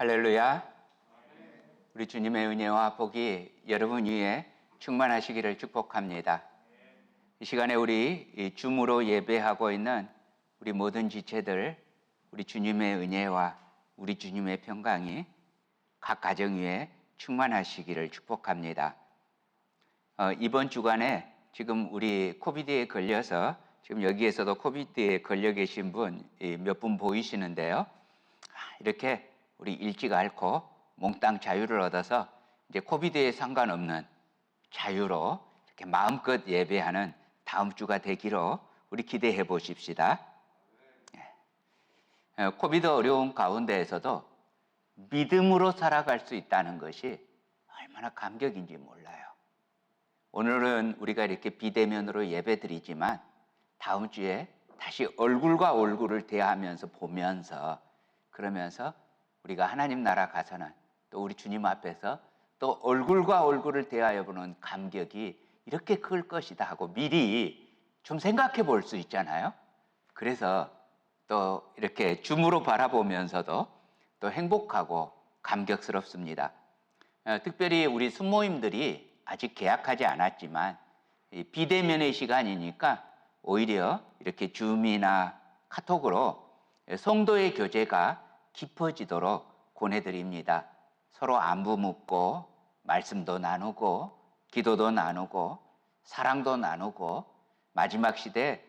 할렐루야. 우리 주님의 은혜와 복이 여러분 위에 충만하시기를 축복합니다. 이 시간에 우리 줌으로 예배하고 있는 우리 모든 지체들, 우리 주님의 은혜와 우리 주님의 평강이 각 가정 위에 충만하시기를 축복합니다. 이번 주간에 지금 우리 코비드에 걸려서 지금 여기에서도 코비드에 걸려 계신 분 몇 분 보이시는데요. 이렇게 우리 일찍 앓고 몽땅 자유를 얻어서 이제 코비드에 상관없는 자유로 이렇게 마음껏 예배하는 다음 주가 되기로 우리 기대해 보십시다. 코비드 어려운 가운데에서도 믿음으로 살아갈 수 있다는 것이 얼마나 감격인지 몰라요. 오늘은 우리가 이렇게 비대면으로 예배 드리지만 다음 주에 다시 얼굴과 얼굴을 대하면서 보면서 그러면서 우리가 하나님 나라 가서는 또 우리 주님 앞에서 또 얼굴과 얼굴을 대하여 보는 감격이 이렇게 클 것이다 하고 미리 좀 생각해 볼 수 있잖아요. 그래서 또 이렇게 줌으로 바라보면서도 또 행복하고 감격스럽습니다. 특별히 우리 순모임들이 아직 개학하지 않았지만 비대면의 시간이니까 오히려 이렇게 줌이나 카톡으로 성도의 교제가 깊어지도록 권해드립니다. 서로 안부 묻고 말씀도 나누고 기도도 나누고 사랑도 나누고 마지막 시대에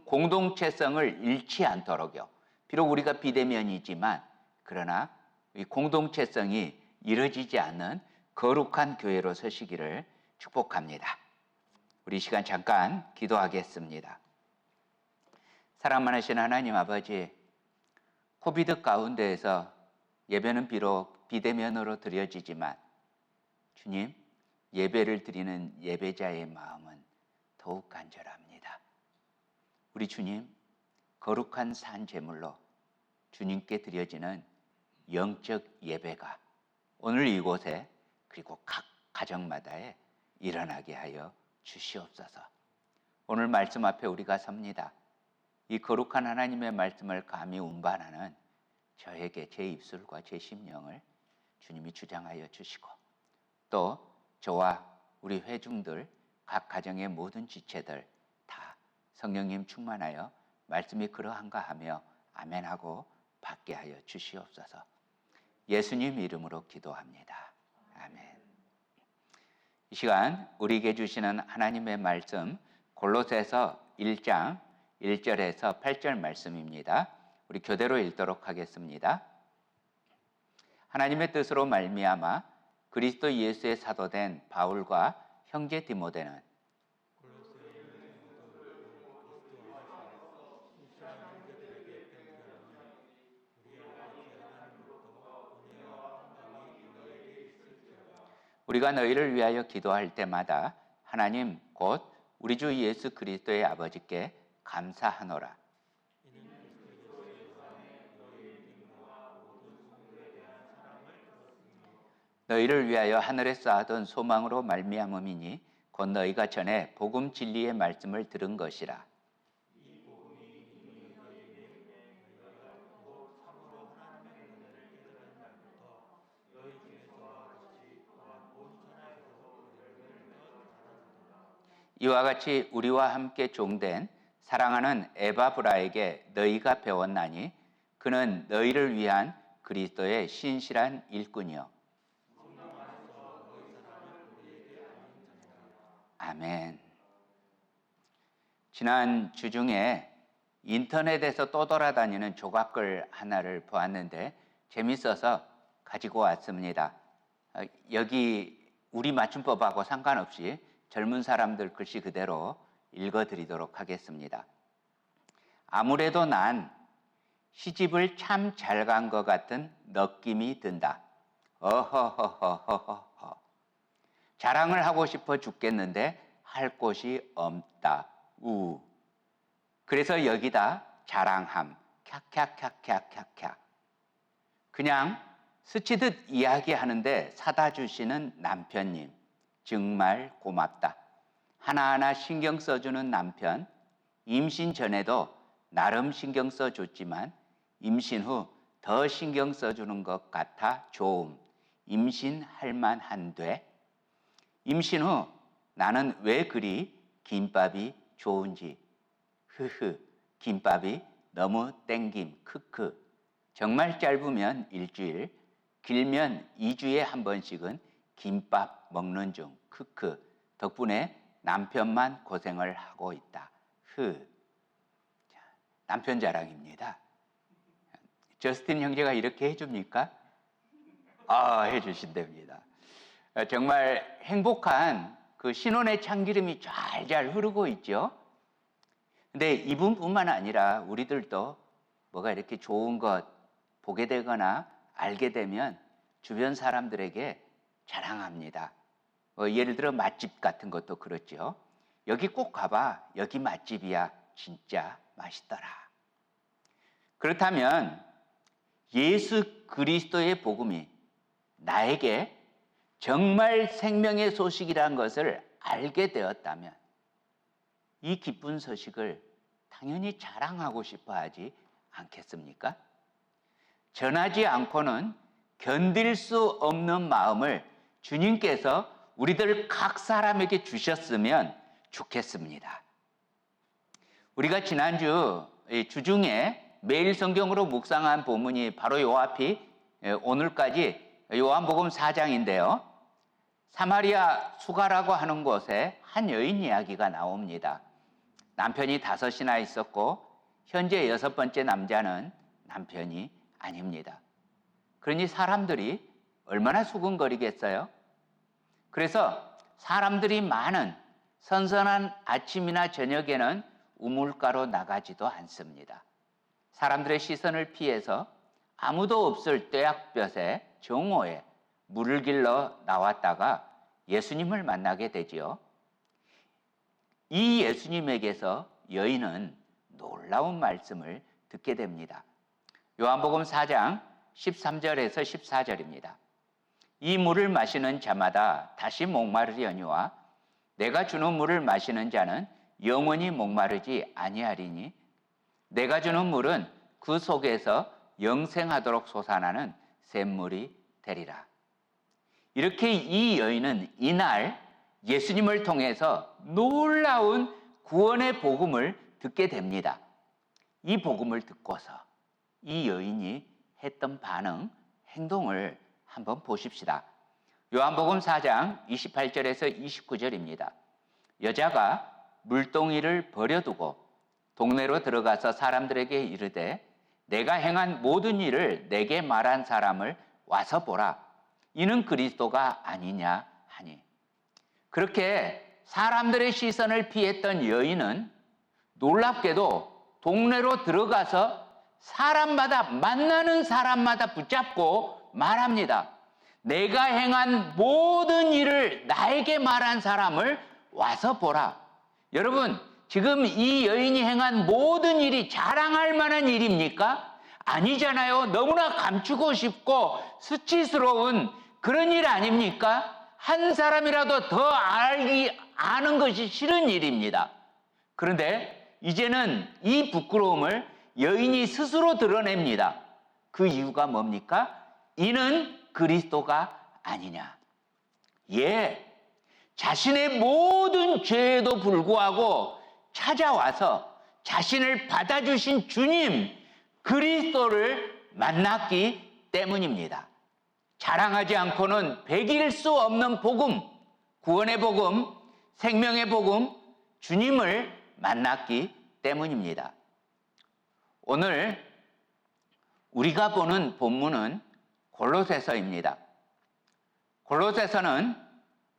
공동체성을 잃지 않도록요. 비록 우리가 비대면이지만 그러나 이 공동체성이 이루어지지 않는 거룩한 교회로 서시기를 축복합니다. 우리 시간 잠깐 기도하겠습니다. 사랑 많으신 하나님 아버지, 코비드 가운데에서 예배는 비록 비대면으로 드려지지만 주님, 예배를 드리는 예배자의 마음은 더욱 간절합니다. 우리 주님, 거룩한 산 제물로 주님께 드려지는 영적 예배가 오늘 이곳에 그리고 각 가정마다에 일어나게 하여 주시옵소서. 오늘 말씀 앞에 우리가 섭니다. 이 거룩한 하나님의 말씀을 감히 운반하는 저에게 제 입술과 제 심령을 주님이 주장하여 주시고 또 저와 우리 회중들 각 가정의 모든 지체들 다 성령님 충만하여 말씀이 그러한가 하며 아멘하고 받게 하여 주시옵소서. 예수님 이름으로 기도합니다. 아멘. 이 시간 우리에게 주시는 하나님의 말씀 골로새서 1장 1절에서 8절 말씀입니다. 우리 교대로 읽도록 하겠습니다. 하나님의 뜻으로 말미암아 그리스도 예수의 사도된 바울과 형제 디모데는 우리가 너희를 위하여 기도할 때마다 하나님 곧 우리 주 예수 그리스도의 아버지께 감사하노라. 너희를 위하여 하늘에 쌓아둔 소망으로 말미암음이니 곧 너희가 전에 복음 진리의 말씀을 들은 것이라. 이와 같이 우리와 함께 종된 사랑하는 에바브라에게 너희가 배웠나니 그는 너희를 위한 그리스도의 신실한 일꾼이요. 아멘. 지난 주중에 인터넷에서 떠돌아다니는 조각글 하나를 보았는데 재밌어서 가지고 왔습니다. 여기 우리 맞춤법하고 상관없이 젊은 사람들 글씨 그대로 읽어드리도록 하겠습니다. 아무래도 난 시집을 참 잘 간 것 같은 느낌이 든다. 어허허허허허. 자랑을 하고 싶어 죽겠는데 할 곳이 없다. 우. 그래서 여기다 자랑함. 캬캬캬캬캬캬. 그냥 스치듯 이야기하는데 사다 주시는 남편님. 정말 고맙다. 하나하나 신경 써주는 남편. 임신 전에도 나름 신경 써줬지만 임신 후 더 신경 써주는 것 같아 좋음. 임신할 만한데. 임신 후 나는 왜 그리 김밥이 좋은지. 흐흐. 김밥이 너무 땡김. 크크. 정말 짧으면 일주일, 길면 2주에 한 번씩은 김밥 먹는 중. 크크. 덕분에 남편만 고생을 하고 있다. 자, 남편 자랑입니다. 저스틴 형제가 이렇게 해줍니까? 해주신답니다. 정말 행복한 그 신혼의 참기름이 잘 흐르고 있죠. 근데 이분뿐만 아니라 우리들도 뭐가 이렇게 좋은 것 보게 되거나 알게 되면 주변 사람들에게 자랑합니다. 예를 들어 맛집 같은 것도 그렇죠. 여기 꼭 가봐. 여기 맛집이야. 진짜 맛있더라. 그렇다면 예수 그리스도의 복음이 나에게 정말 생명의 소식이라는 것을 알게 되었다면 이 기쁜 소식을 당연히 자랑하고 싶어 하지 않겠습니까? 전하지 않고는 견딜 수 없는 마음을 주님께서 우리들 각 사람에게 주셨으면 좋겠습니다. 우리가 지난주 주중에 매일 성경으로 묵상한 본문이 바로 요 앞이 오늘까지 요한복음 4장인데요. 사마리아 수가라고 하는 곳에 한 여인 이야기가 나옵니다. 남편이 5이나 있었고 현재 6번째 남자는 남편이 아닙니다. 그러니 사람들이 얼마나 수군거리겠어요? 그래서 사람들이 많은 선선한 아침이나 저녁에는 우물가로 나가지도 않습니다. 사람들의 시선을 피해서 아무도 없을 뙤약볕에 정오에 물을 길러 나왔다가 예수님을 만나게 되지요. 이 예수님에게서 여인은 놀라운 말씀을 듣게 됩니다. 요한복음 4장 13절에서 14절입니다. 이 물을 마시는 자마다 다시 목마르려니와 내가 주는 물을 마시는 자는 영원히 목마르지 아니하리니 내가 주는 물은 그 속에서 영생하도록 솟아나는 샘물이 되리라. 이렇게 이 여인은 이날 예수님을 통해서 놀라운 구원의 복음을 듣게 됩니다. 이 복음을 듣고서 이 여인이 했던 반응, 행동을 한번 보십시다. 요한복음 4장 28절에서 29절입니다. 여자가 물동이를 버려두고 동네로 들어가서 사람들에게 이르되 내가 행한 모든 일을 내게 말한 사람을 와서 보라. 이는 그리스도가 아니냐 하니. 그렇게 사람들의 시선을 피했던 여인은 놀랍게도 동네로 들어가서 사람마다 만나는 사람마다 붙잡고 말합니다. 내가 행한 모든 일을 나에게 말한 사람을 와서 보라. 여러분, 지금 이 여인이 행한 모든 일이 자랑할 만한 일입니까? 아니잖아요. 너무나 감추고 싶고 수치스러운 그런 일 아닙니까? 한 사람이라도 더 아는 것이 싫은 일입니다. 그런데 이제는 이 부끄러움을 여인이 스스로 드러냅니다. 그 이유가 뭡니까? 이는 그리스도가 아니냐. 자신의 모든 죄에도 불구하고 찾아와서 자신을 받아주신 주님 그리스도를 만났기 때문입니다. 자랑하지 않고는 배길 수 없는 복음, 구원의 복음, 생명의 복음, 주님을 만났기 때문입니다. 오늘 우리가 보는 본문은 골로새서입니다. 골로새서는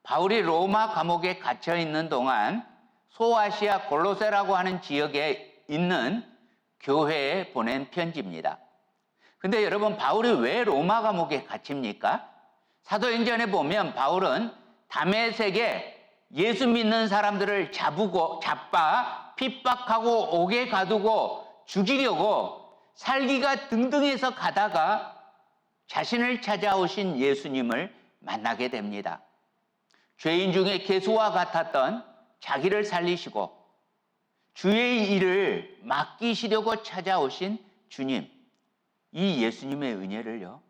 바울이 로마 감옥에 갇혀 있는 동안 소아시아 골로새라고 하는 지역에 있는 교회에 보낸 편지입니다. 근데 여러분, 바울이 왜 로마 감옥에 갇힙니까? 사도행전에 보면 바울은 다메섹에 예수 믿는 사람들을 잡아 핍박하고 옥에 가두고 죽이려고 살기가 등등해서 가다가 자신을 찾아오신 예수님을 만나게 됩니다. 죄인 중에 개수와 같았던 자기를 살리시고 주의 일을 맡기시려고 찾아오신 주님. 이 예수님의 은혜를요,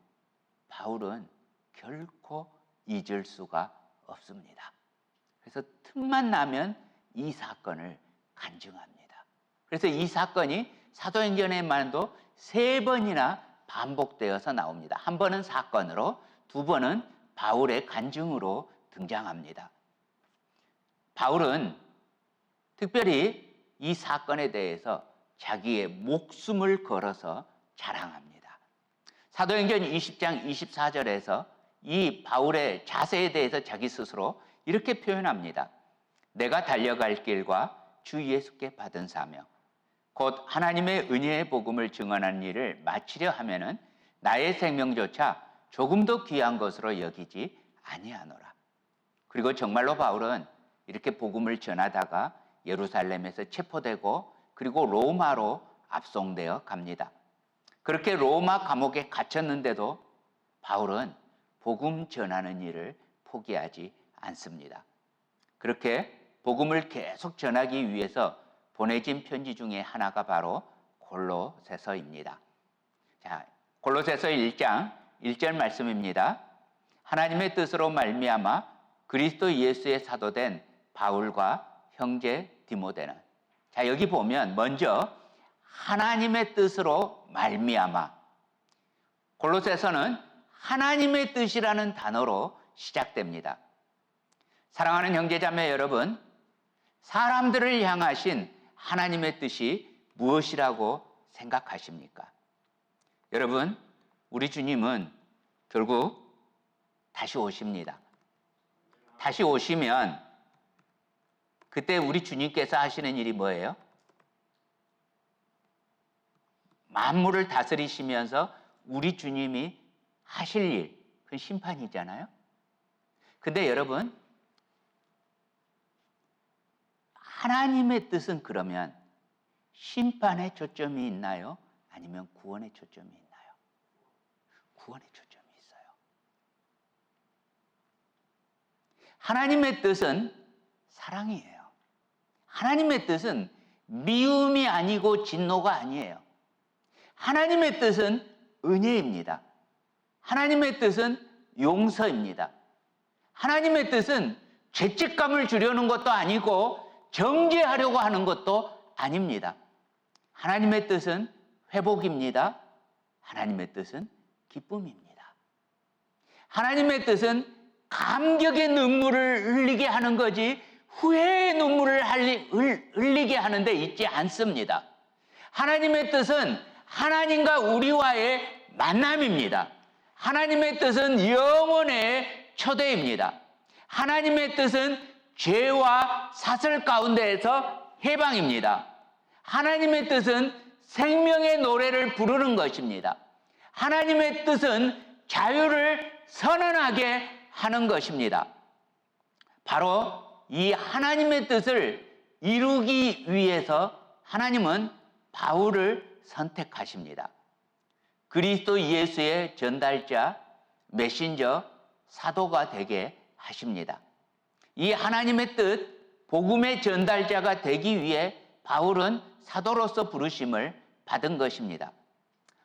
바울은 결코 잊을 수가 없습니다. 그래서 틈만 나면 이 사건을 간증합니다. 그래서 이 사건이 사도행전에만도 3번이나 반복되어서 나옵니다. 한 번은 사건으로, 2번은 바울의 간증으로 등장합니다. 바울은 특별히 이 사건에 대해서 자기의 목숨을 걸어서 자랑합니다. 사도행전 20장 24절에서 이 바울의 자세에 대해서 자기 스스로 이렇게 표현합니다. 내가 달려갈 길과 주 예수께 받은 사명, 곧 하나님의 은혜의 복음을 증언하는 일을 마치려 하면은 나의 생명조차 조금도 귀한 것으로 여기지 아니하노라. 그리고 정말로 바울은 이렇게 복음을 전하다가 예루살렘에서 체포되고 그리고 로마로 압송되어 갑니다. 그렇게 로마 감옥에 갇혔는데도 바울은 복음 전하는 일을 포기하지 않습니다. 그렇게 복음을 계속 전하기 위해서 보내진 편지 중에 하나가 바로 골로새서입니다. 자, 골로새서 1장 1절 말씀입니다. 하나님의 뜻으로 말미암아 그리스도 예수의 사도된 바울과 형제 디모데는, 자, 여기 보면 먼저 하나님의 뜻으로 말미암아, 골로새서는 하나님의 뜻이라는 단어로 시작됩니다. 사랑하는 형제자매 여러분, 사람들을 향하신 하나님의 뜻이 무엇이라고 생각하십니까? 여러분, 우리 주님은 결국 다시 오십니다. 다시 오시면 그때 우리 주님께서 하시는 일이 뭐예요? 만물을 다스리시면서 우리 주님이 하실 일, 그건 심판이잖아요. 근데 여러분, 하나님의 뜻은 그러면 심판에 초점이 있나요? 아니면 구원에 초점이 있나요? 구원에 초점이 있어요. 하나님의 뜻은 사랑이에요. 하나님의 뜻은 미움이 아니고 진노가 아니에요. 하나님의 뜻은 은혜입니다. 하나님의 뜻은 용서입니다. 하나님의 뜻은 죄책감을 주려는 것도 아니고 정죄하려고 하는 것도 아닙니다. 하나님의 뜻은 회복입니다. 하나님의 뜻은 기쁨입니다. 하나님의 뜻은 감격의 눈물을 흘리게 하는 거지 후회의 눈물을 흘리게 하는 데 있지 않습니다. 하나님의 뜻은 하나님과 우리와의 만남입니다. 하나님의 뜻은 영혼의 초대입니다. 하나님의 뜻은 죄와 사슬 가운데에서 해방입니다. 하나님의 뜻은 생명의 노래를 부르는 것입니다. 하나님의 뜻은 자유를 선언하게 하는 것입니다. 바로 이 하나님의 뜻을 이루기 위해서 하나님은 바울을 선택하십니다. 그리스도 예수의 전달자, 메신저, 사도가 되게 하십니다. 이 하나님의 뜻, 복음의 전달자가 되기 위해 바울은 사도로서 부르심을 받은 것입니다.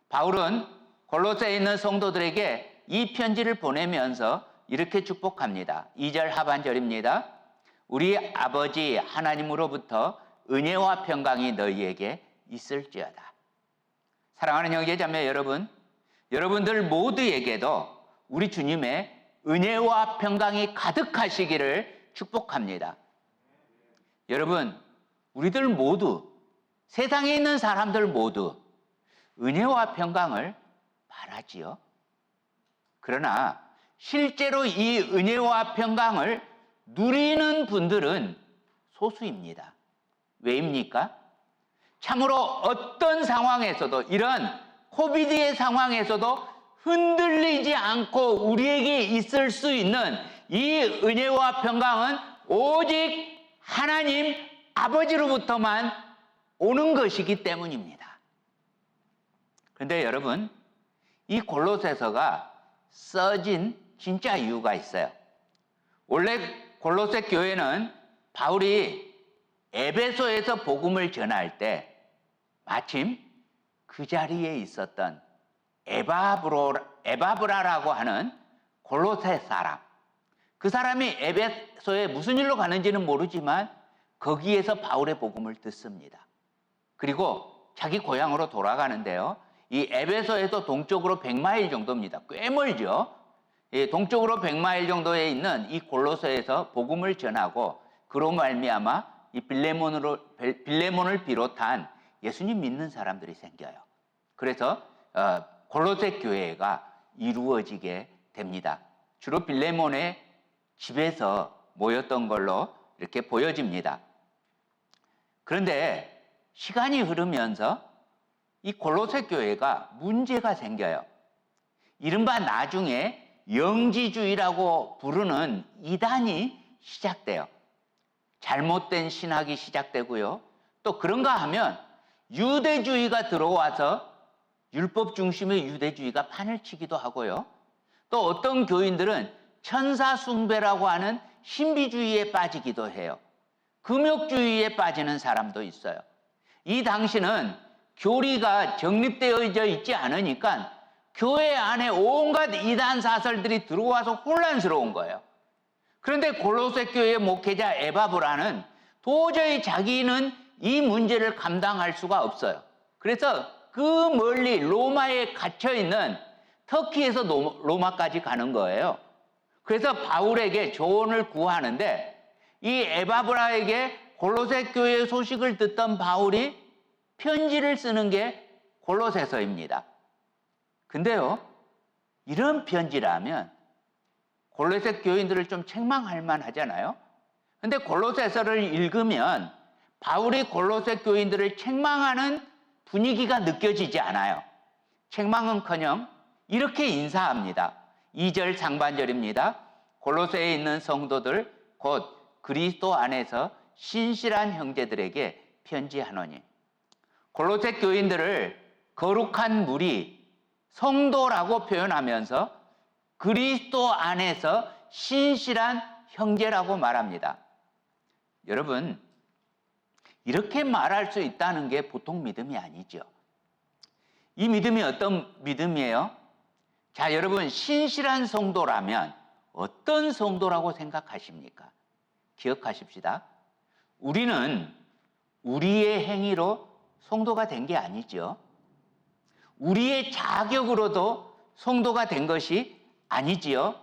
바울은 골로새에 있는 성도들에게 이 편지를 보내면서 이렇게 축복합니다. 2절 하반절입니다. 우리 아버지 하나님으로부터 은혜와 평강이 너희에게 있을지어다. 사랑하는 형제자매 여러분, 여러분들 모두에게도 우리 주님의 은혜와 평강이 가득하시기를 축복합니다. 여러분, 우리들 모두, 세상에 있는 사람들 모두 은혜와 평강을 바라지요. 그러나 실제로 이 은혜와 평강을 누리는 분들은 소수입니다. 왜입니까? 참으로 어떤 상황에서도, 이런 코비드의 상황에서도 흔들리지 않고 우리에게 있을 수 있는 이 은혜와 평강은 오직 하나님 아버지로부터만 오는 것이기 때문입니다. 그런데 여러분, 이 골로새서가 써진 진짜 이유가 있어요. 원래 골로새 교회는 바울이 에베소에서 복음을 전할 때 마침 그 자리에 있었던 에바브라라고 하는 골로새 사람. 그 사람이 에베소에 무슨 일로 가는지는 모르지만 거기에서 바울의 복음을 듣습니다. 그리고 자기 고향으로 돌아가는데요. 이 에베소에서 동쪽으로 100마일 정도입니다. 꽤 멀죠. 동쪽으로 100마일 정도에 있는 이 골로새에서 복음을 전하고 그로 말미암아 이 빌레몬을 비롯한 예수님 믿는 사람들이 생겨요. 그래서 골로새 교회가 이루어지게 됩니다. 주로 빌레몬의 집에서 모였던 걸로 이렇게 보여집니다. 그런데 시간이 흐르면서 이 골로새 교회가 문제가 생겨요. 이른바 나중에 영지주의라고 부르는 이단이 시작돼요. 잘못된 신학이 시작되고요. 또 그런가 하면 유대주의가 들어와서 율법 중심의 유대주의가 판을 치기도 하고요. 또 어떤 교인들은 천사 숭배라고 하는 신비주의에 빠지기도 해요. 금욕주의에 빠지는 사람도 있어요. 이 당시는 교리가 정립되어져 있지 않으니까 교회 안에 온갖 이단 사설들이 들어와서 혼란스러운 거예요. 그런데 골로새 교회의 목회자 에바브라는 도저히 자기는 이 문제를 감당할 수가 없어요. 그래서 그 멀리 로마에 갇혀있는 터키에서 로마까지 가는 거예요. 그래서 바울에게 조언을 구하는데 이 에바브라에게 골로새 교회의 소식을 듣던 바울이 편지를 쓰는 게 골로새서입니다. 근데요, 이런 편지라면 골로새 교인들을 좀 책망할 만하잖아요. 근데 골로새서를 읽으면 바울이 골로새 교인들을 책망하는 분위기가 느껴지지 않아요. 책망은커녕 이렇게 인사합니다. 2절 상반절입니다. 골로새에 있는 성도들 곧 그리스도 안에서 신실한 형제들에게 편지하노니. 골로새 교인들을 거룩한 무리, 성도라고 표현하면서 그리스도 안에서 신실한 형제라고 말합니다. 여러분, 이렇게 말할 수 있다는 게 보통 믿음이 아니죠. 이 믿음이 어떤 믿음이에요? 자, 여러분, 신실한 성도라면 어떤 성도라고 생각하십니까? 기억하십시다. 우리는 우리의 행위로 성도가 된 게 아니죠. 우리의 자격으로도 성도가 된 것이 아니지요.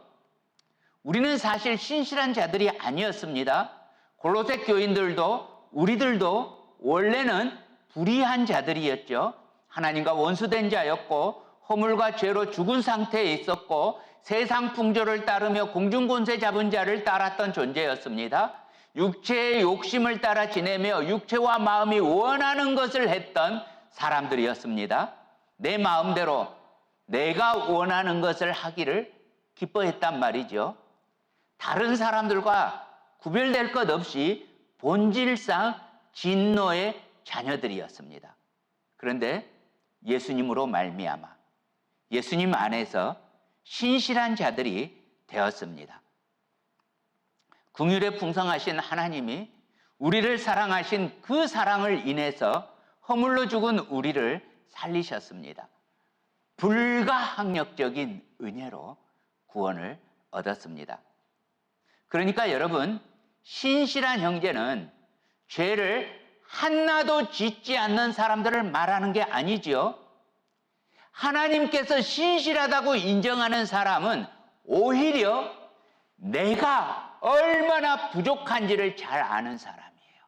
우리는 사실 신실한 자들이 아니었습니다. 골로새 교인들도 우리들도 원래는 불의한 자들이었죠. 하나님과 원수된 자였고 허물과 죄로 죽은 상태에 있었고 세상 풍조를 따르며 공중권세 잡은 자를 따랐던 존재였습니다. 육체의 욕심을 따라 지내며 육체와 마음이 원하는 것을 했던 사람들이었습니다. 내 마음대로 내가 원하는 것을 하기를 기뻐했단 말이죠. 다른 사람들과 구별될 것 없이 본질상 진노의 자녀들이었습니다. 그런데 예수님으로 말미암아 예수님 안에서 신실한 자들이 되었습니다. 긍휼에 풍성하신 하나님이 우리를 사랑하신 그 사랑을 인해서 허물로 죽은 우리를 살리셨습니다. 불가항력적인 은혜로 구원을 얻었습니다. 그러니까 여러분, 신실한 형제는 죄를 하나도 짓지 않는 사람들을 말하는 게 아니지요. 하나님께서 신실하다고 인정하는 사람은 오히려 내가 얼마나 부족한지를 잘 아는 사람이에요.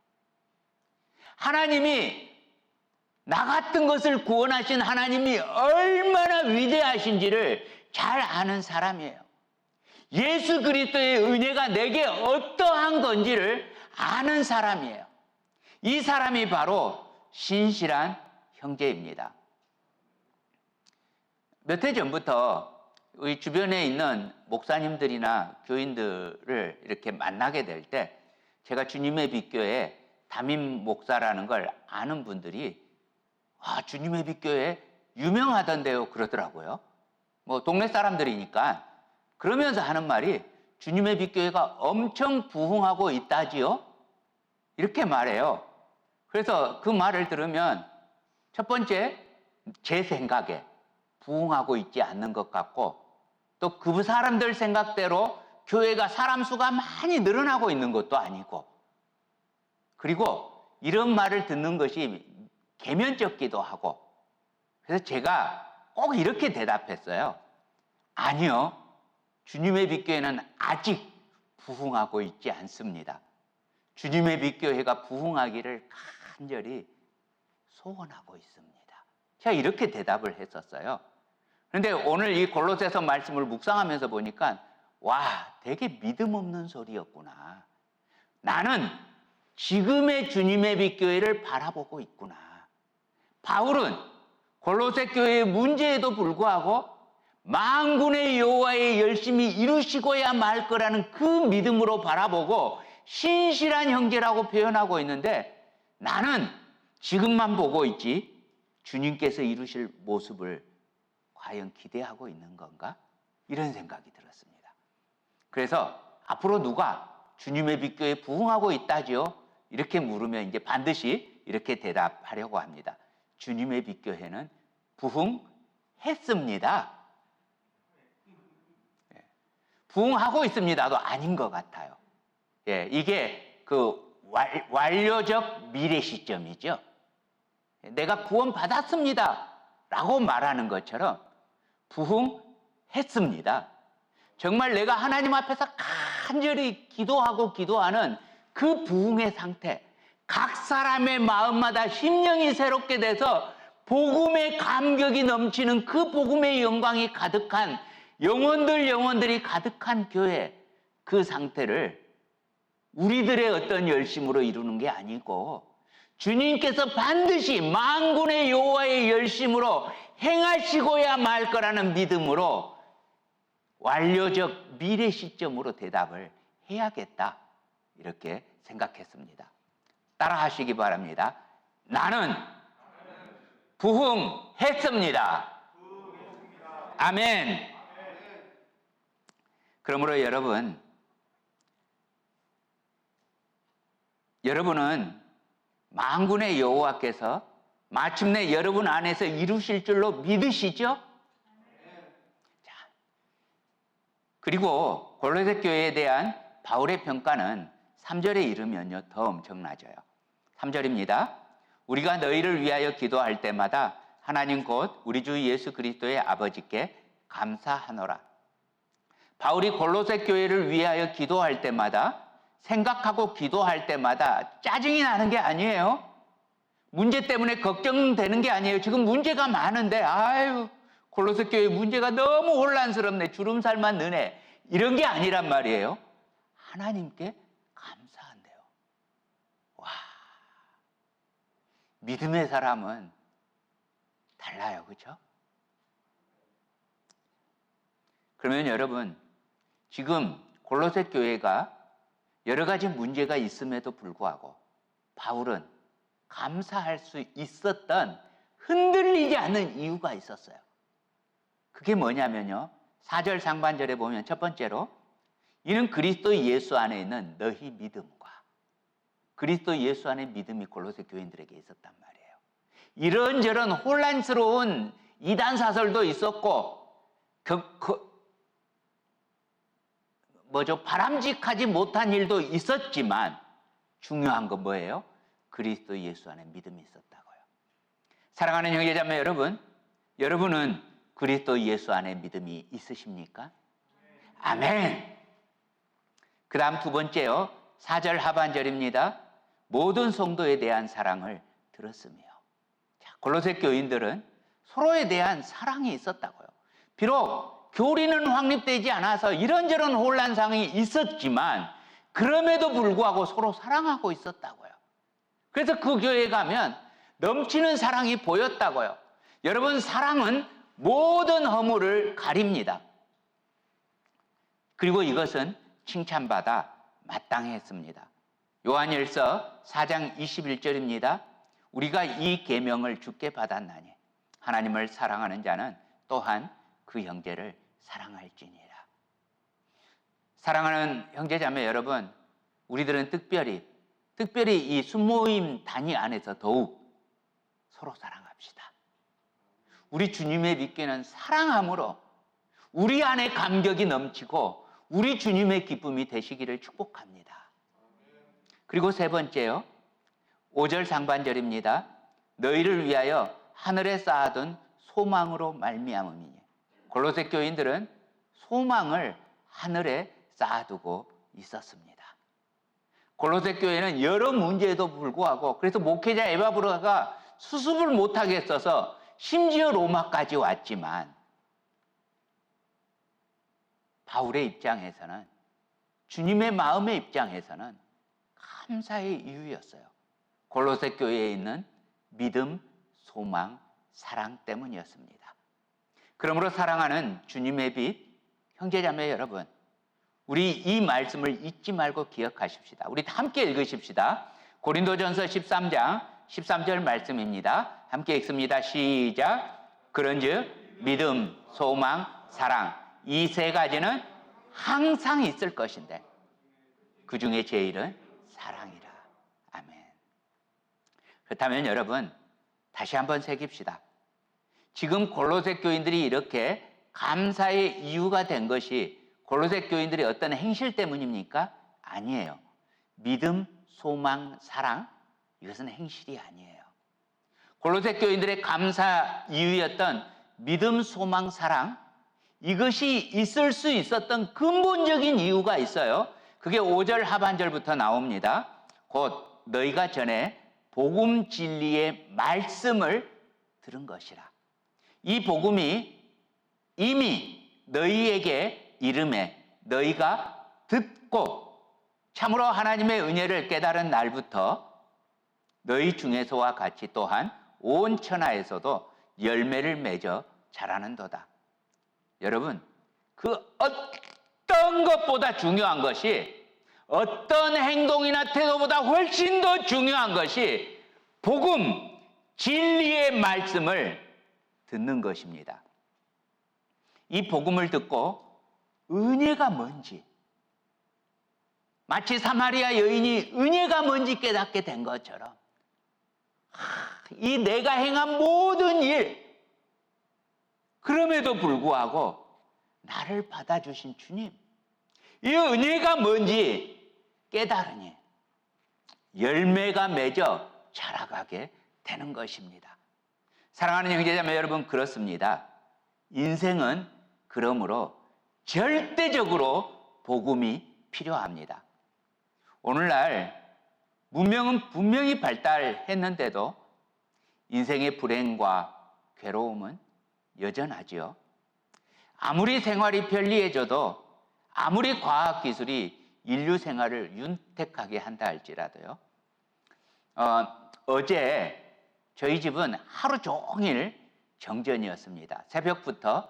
하나님이 나 같은 것을 구원하신 하나님이 얼마나 위대하신지를 잘 아는 사람이에요. 예수 그리스도의 은혜가 내게 어떠한 건지를 아는 사람이에요. 이 사람이 바로 신실한 형제입니다. 몇 해 전부터 우리 주변에 있는 목사님들이나 교인들을 이렇게 만나게 될 때 제가 주님의 빛교회 담임 목사라는 걸 아는 분들이 주님의 빛교회 유명하던데요 그러더라고요. 뭐 동네 사람들이니까. 그러면서 하는 말이 주님의 빛교회가 엄청 부흥하고 있다지요? 이렇게 말해요. 그래서 그 말을 들으면 첫 번째 제 생각에 부흥하고 있지 않는 것 같고, 또 그 사람들 생각대로 교회가 사람 수가 많이 늘어나고 있는 것도 아니고, 그리고 이런 말을 듣는 것이 계면쩍기도 하고, 그래서 제가 꼭 이렇게 대답했어요. 아니요, 주님의 빛교회는 아직 부흥하고 있지 않습니다. 주님의 빛교회가 부흥하기를 간절히 소원하고 있습니다. 제가 이렇게 대답을 했었어요. 그런데 오늘 이 골로새서 말씀을 묵상하면서 보니까 와, 되게 믿음 없는 소리였구나. 나는 지금의 주님의 빛교회를 바라보고 있구나. 바울은 골로새 교회의 문제에도 불구하고 만군의 여호와의 열심히 이루시고야 말 거라는 그 믿음으로 바라보고 신실한 형제라고 표현하고 있는데, 나는 지금만 보고 있지 주님께서 이루실 모습을 과연 기대하고 있는 건가? 이런 생각이 들었습니다. 그래서 앞으로 누가 주님의 빛교회에 부흥하고 있다지요? 이렇게 물으면 이제 반드시 이렇게 대답하려고 합니다. 주님의 빛교회는 부흥했습니다. 부흥하고 있습니다도 아닌 것 같아요. 이게 그 완료적 미래 시점이죠. 내가 구원 받았습니다 라고 말하는 것처럼 부흥했습니다. 정말 내가 하나님 앞에서 간절히 기도하는 그 부흥의 상태, 각 사람의 마음마다 심령이 새롭게 돼서 복음의 감격이 넘치는 그 복음의 영광이 가득한 영혼들이 가득한 교회, 그 상태를 우리들의 어떤 열심으로 이루는 게 아니고 주님께서 반드시 만군의 여호와의 열심으로 행하시고야 말 거라는 믿음으로 완료적 미래 시점으로 대답을 해야겠다, 이렇게 생각했습니다. 따라 하시기 바랍니다. 나는 부흥했습니다. 아멘. 그러므로 여러분은 만군의 여호와께서 마침내 여러분 안에서 이루실 줄로 믿으시죠? 자, 그리고 골로새 교회에 대한 바울의 평가는 3절에 이르면요 더 엄청나져요. 3절입니다. 우리가 너희를 위하여 기도할 때마다 하나님 곧 우리 주 예수 그리스도의 아버지께 감사하노라. 바울이 골로새 교회를 위하여 기도할 때마다, 생각하고 기도할 때마다 짜증이 나는 게 아니에요. 문제 때문에 걱정되는 게 아니에요. 지금 문제가 많은데 아유, 골로새 교회 문제가 너무 혼란스럽네, 주름살만 느네, 이런 게 아니란 말이에요. 하나님께 감사한대요. 와, 믿음의 사람은 달라요, 그렇죠? 그러면 여러분, 지금 골로새 교회가 여러 가지 문제가 있음에도 불구하고 바울은 감사할 수 있었던, 흔들리지 않는 이유가 있었어요. 그게 뭐냐면요, 4절 상반절에 보면 첫 번째로 이는 그리스도 예수 안에 있는 너희 믿음과, 그리스도 예수 안에 믿음이 골로새 교인들에게 있었단 말이에요. 이런저런 혼란스러운 이단 사설도 있었고 바람직하지 못한 일도 있었지만 중요한 건 뭐예요? 그리스도 예수 안에 믿음이 있었다고요. 사랑하는 형제자매 여러분, 여러분은 그리스도 예수 안에 믿음이 있으십니까? 아멘. 그 다음 두 번째요, 4절 하반절입니다. 모든 성도에 대한 사랑을 들었으며. 자, 골로새 교인들은 서로에 대한 사랑이 있었다고요. 비록 교리는 확립되지 않아서 이런저런 혼란상이 있었지만 그럼에도 불구하고 서로 사랑하고 있었다고요. 그래서 그 교회에 가면 넘치는 사랑이 보였다고요. 여러분, 사랑은 모든 허물을 가립니다. 그리고 이것은 칭찬받아 마땅했습니다. 요한일서 4장 21절입니다. 우리가 이 계명을 주께 받았나니 하나님을 사랑하는 자는 또한 그 형제를 사랑할지니라. 사랑하는 형제자매 여러분, 우리들은 특별히 이 순모임 단위 안에서 더욱 서로 사랑합시다. 우리 주님의 믿기는 사랑함으로 우리 안에 감격이 넘치고 우리 주님의 기쁨이 되시기를 축복합니다. 그리고 세 번째요. 5절 상반절입니다. 너희를 위하여 하늘에 쌓아둔 소망으로 말미암음이니. 골로새 교인들은 소망을 하늘에 쌓아두고 있었습니다. 골로새 교회는 여러 문제에도 불구하고, 그래서 목회자 에바브라가 수습을 못하게 써서 심지어 로마까지 왔지만, 바울의 입장에서는, 주님의 마음의 입장에서는 감사의 이유였어요. 골로새 교회에 있는 믿음, 소망, 사랑 때문이었습니다. 그러므로 사랑하는 주님의 빛, 형제자매 여러분, 우리 이 말씀을 잊지 말고 기억하십시다. 우리 함께 읽으십시다. 고린도전서 13장 13절 말씀입니다. 함께 읽습니다. 시작. 그런즉 믿음, 소망, 사랑, 이 세 가지는 항상 있을 것인데 그 중에 제일은 사랑이라. 아멘. 그렇다면 여러분, 다시 한번 새깁시다. 지금 골로새 교인들이 이렇게 감사의 이유가 된 것이 골로새 교인들의 어떤 행실 때문입니까? 아니에요. 믿음, 소망, 사랑, 이것은 행실이 아니에요. 골로새 교인들의 감사 이유였던 믿음, 소망, 사랑, 이것이 있을 수 있었던 근본적인 이유가 있어요. 그게 5절 하반절부터 나옵니다. 곧 너희가 전에 복음 진리의 말씀을 들은 것이라. 이 복음이 이미 너희에게 이름에 너희가 듣고 참으로 하나님의 은혜를 깨달은 날부터 너희 중에서와 같이 또한 온 천하에서도 열매를 맺어 자라는도다. 여러분, 그 어떤 것보다 중요한 것이, 어떤 행동이나 태도보다 훨씬 더 중요한 것이 복음, 진리의 말씀을 듣는 것입니다. 이 복음을 듣고 은혜가 뭔지, 마치 사마리아 여인이 은혜가 뭔지 깨닫게 된 것처럼, 이 내가 행한 모든 일, 그럼에도 불구하고 나를 받아주신 주님, 이 은혜가 뭔지 깨달으니 열매가 맺어 자라가게 되는 것입니다. 사랑하는 형제자매 여러분, 그렇습니다. 인생은 그러므로 절대적으로 복음이 필요합니다. 오늘날 문명은 분명히 발달했는데도 인생의 불행과 괴로움은 여전하지요. 아무리 생활이 편리해져도, 아무리 과학기술이 인류 생활을 윤택하게 한다 할지라도요. 어제 저희 집은 하루 종일 정전이었습니다. 새벽부터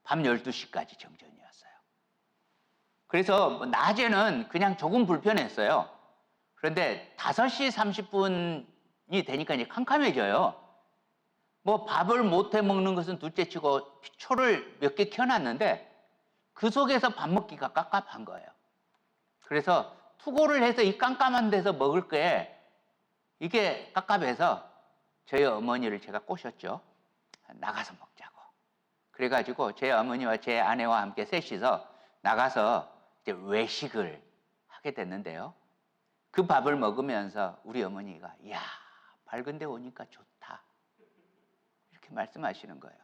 밤 12시까지 정전이었어요. 그래서 낮에는 그냥 조금 불편했어요. 그런데 5시 30분이 되니까 이제 캄캄해져요. 뭐 밥을 못해 먹는 것은 둘째치고 초를 몇 개 켜놨는데 그 속에서 밥 먹기가 깝깝한 거예요. 그래서 투고를 해서 이 깜깜한 데서 먹을 게 이게 깝깝해서 저희 어머니를 제가 꼬셨죠. 나가서 먹자고. 그래가지고 제 어머니와 제 아내와 함께 셋이서 나가서 이제 외식을 하게 됐는데요. 그 밥을 먹으면서 우리 어머니가 이야, 밝은 데 오니까 좋다, 이렇게 말씀하시는 거예요.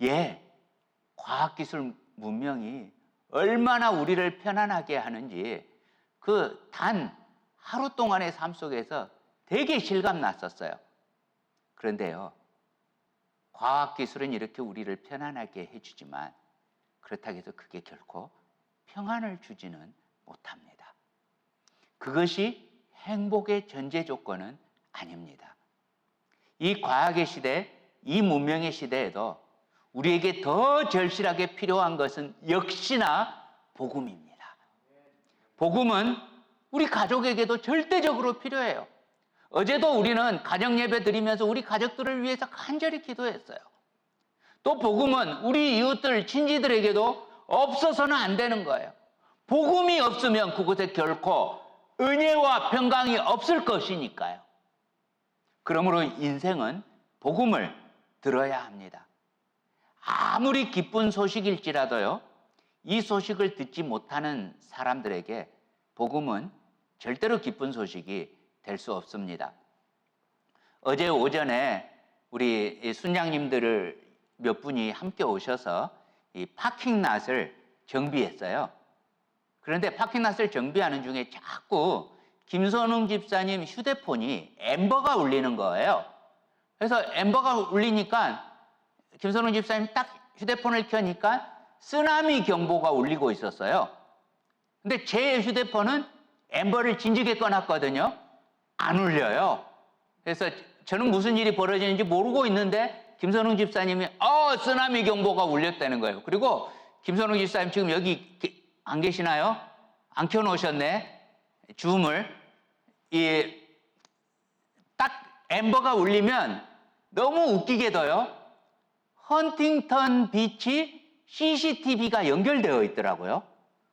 예, 과학기술 문명이 얼마나 우리를 편안하게 하는지 그 단 하루 동안의 삶 속에서 되게 실감 났었어요. 그런데요, 과학기술은 이렇게 우리를 편안하게 해주지만 그렇다고 해서 그게 결코 평안을 주지는 못합니다. 그것이 행복의 전제 조건은 아닙니다. 이 과학의 시대, 이 문명의 시대에도 우리에게 더 절실하게 필요한 것은 역시나 복음입니다. 복음은 우리 가족에게도 절대적으로 필요해요. 어제도 우리는 가정 예배 드리면서 우리 가족들을 위해서 간절히 기도했어요. 또 복음은 우리 이웃들, 친지들에게도 없어서는 안 되는 거예요. 복음이 없으면 그곳에 결코 은혜와 평강이 없을 것이니까요. 그러므로 인생은 복음을 들어야 합니다. 아무리 기쁜 소식일지라도요, 이 소식을 듣지 못하는 사람들에게 복음은 절대로 기쁜 소식이 될 수 없습니다. 어제 오전에 우리 순장님들을 몇 분이 함께 오셔서 이 파킹랏을 정비했어요. 그런데 파킹랏을 정비하는 중에 자꾸 김선웅 집사님 휴대폰이 앰버가 울리는 거예요. 그래서 앰버가 울리니까 김선웅 집사님 딱 휴대폰을 켜니까 쓰나미 경보가 울리고 있었어요. 근데 제 휴대폰은 앰버를 진지게 꺼놨거든요. 안 울려요. 그래서 저는 무슨 일이 벌어지는지 모르고 있는데 김선웅 집사님이 쓰나미 경보가 울렸다는 거예요. 그리고 김선웅 집사님 지금 여기 안 계시나요? 안 켜놓으셨네. 줌을. 딱 앰버가 울리면 너무 웃기게도요, 헌팅턴 비치 CCTV가 연결되어 있더라고요.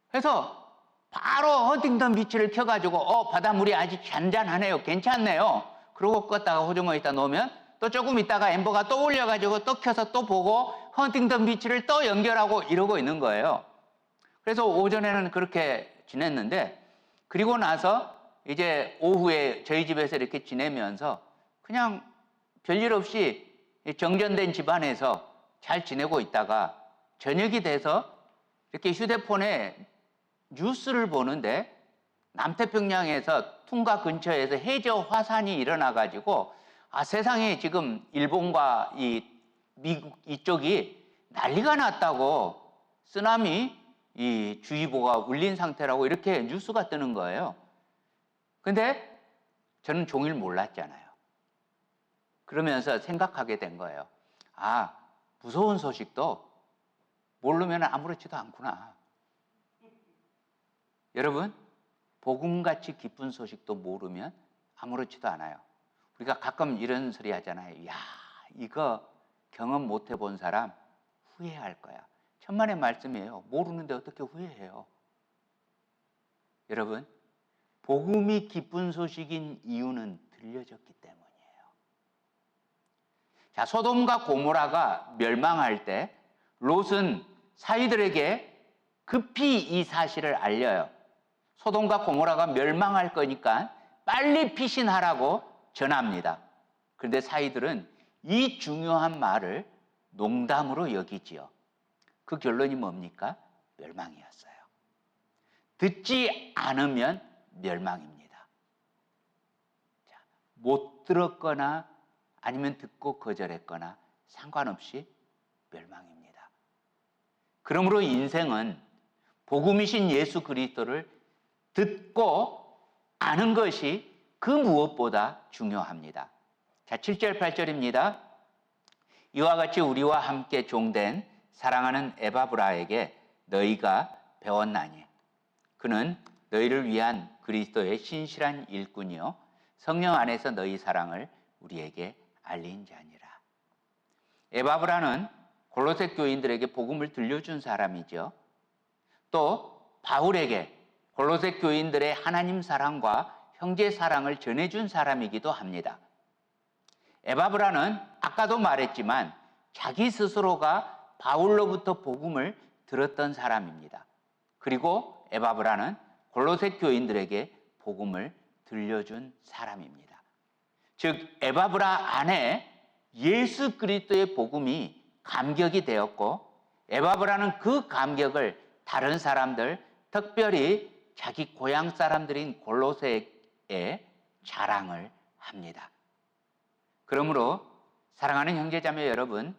그래서 바로 헌팅턴 비치를 켜가지고 바닷물이 아직 잔잔하네요. 괜찮네요. 그러고 껐다가 호주머니에다 놓으면 또 조금 있다가 앰버가 또 울려가지고 또 켜서 또 보고 헌팅턴 비치를 또 연결하고 이러고 있는 거예요. 그래서 오전에는 그렇게 지냈는데, 그리고 나서 이제 오후에 저희 집에서 이렇게 지내면서 그냥 별일 없이 정전된 집안에서 잘 지내고 있다가 저녁이 돼서 이렇게 휴대폰에 뉴스를 보는데 남태평양에서 퉁가 근처에서 해저 화산이 일어나가지고 세상에 지금 일본과 이 미국 이쪽이 난리가 났다고, 쓰나미 이 주의보가 울린 상태라고 이렇게 뉴스가 뜨는 거예요. 근데 저는 종일 몰랐잖아요. 그러면서 생각하게 된 거예요. 무서운 소식도 모르면 아무렇지도 않구나. 여러분, 복음같이 기쁜 소식도 모르면 아무렇지도 않아요. 우리가 가끔 이런 소리 하잖아요. 야, 이거 경험 못 해본 사람 후회할 거야. 천만의 말씀이에요. 모르는데 어떻게 후회해요? 여러분, 복음이 기쁜 소식인 이유는 들려졌기 때문이에요. 자, 소돔과 고모라가 멸망할 때 롯은 사위들에게 급히 이 사실을 알려요. 소돔과 고모라가 멸망할 거니까 빨리 피신하라고 전합니다. 그런데 사위들은 이 중요한 말을 농담으로 여기지요. 그 결론이 뭡니까? 멸망이었어요. 듣지 않으면 멸망입니다. 자, 못 들었거나 아니면 듣고 거절했거나 상관없이 멸망입니다. 그러므로 인생은 복음이신 예수 그리스도를 듣고 아는 것이 그 무엇보다 중요합니다. 자, 7절 8절입니다. 이와 같이 우리와 함께 종된 사랑하는 에바브라에게 너희가 배웠나니 그는 너희를 위한 그리스도의 신실한 일꾼이요 성령 안에서 너희 사랑을 우리에게 알린 자니라. 에바브라는 골로새 교인들에게 복음을 들려준 사람이죠. 또 바울에게 골로새 교인들의 하나님 사랑과 형제 사랑을 전해준 사람이기도 합니다. 에바브라는 아까도 말했지만 자기 스스로가 바울로부터 복음을 들었던 사람입니다. 그리고 에바브라는 골로새 교인들에게 복음을 들려준 사람입니다. 즉 에바브라 안에 예수 그리스도의 복음이 감격이 되었고, 에바브라는 그 감격을 다른 사람들, 특별히 자기 고향 사람들인 골로새에 자랑을 합니다. 그러므로 사랑하는 형제자매 여러분,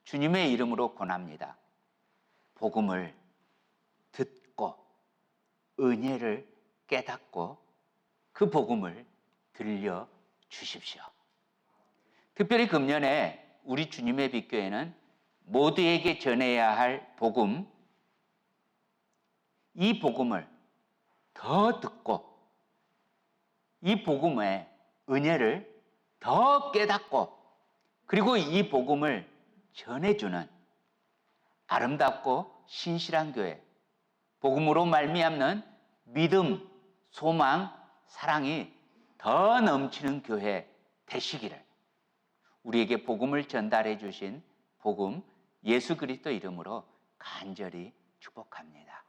주님의 이름으로 권합니다. 복음을 듣고 은혜를 깨닫고 그 복음을 들려주십시오. 특별히 금년에 우리 주님의 빛교회는 모두에게 전해야 할 복음, 이 복음을 더 듣고 이 복음의 은혜를 더 깨닫고 그리고 이 복음을 전해주는 아름답고 신실한 교회, 복음으로 말미암는 믿음, 소망, 사랑이 더 넘치는 교회 되시기를 우리에게 복음을 전달해 주신 복음 예수 그리스도 이름으로 간절히 축복합니다.